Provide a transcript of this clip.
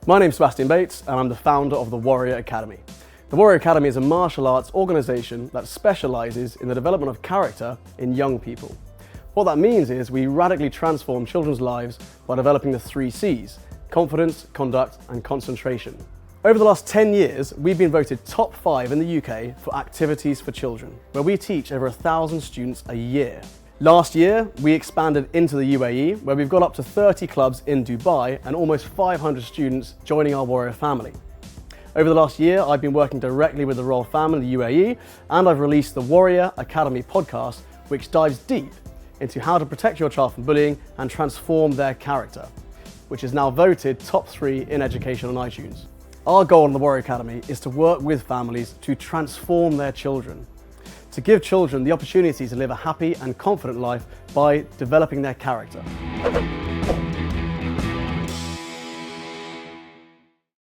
My name's Sebastian Bates and I'm the founder of the Warrior Academy. The Warrior Academy is a martial arts organisation that specialises in the development of character in young people. What that means is we radically transform children's lives by developing the 3 C's: confidence, conduct and concentration. Over the last 10 years, we've been voted top 5 in the UK for activities for children, where we teach over 1,000 students a year. Last year, we expanded into the UAE, where we've got up to 30 clubs in Dubai and almost 500 students joining our Warrior family. Over the last year, I've been working directly with the royal family in the UAE, and I've released the Warrior Academy podcast, which dives deep into how to protect your child from bullying and transform their character, which is now voted top 3 in education on iTunes. Our goal in the Warrior Academy is to work with families to transform their children, to give children the opportunity to live a happy and confident life by developing their character.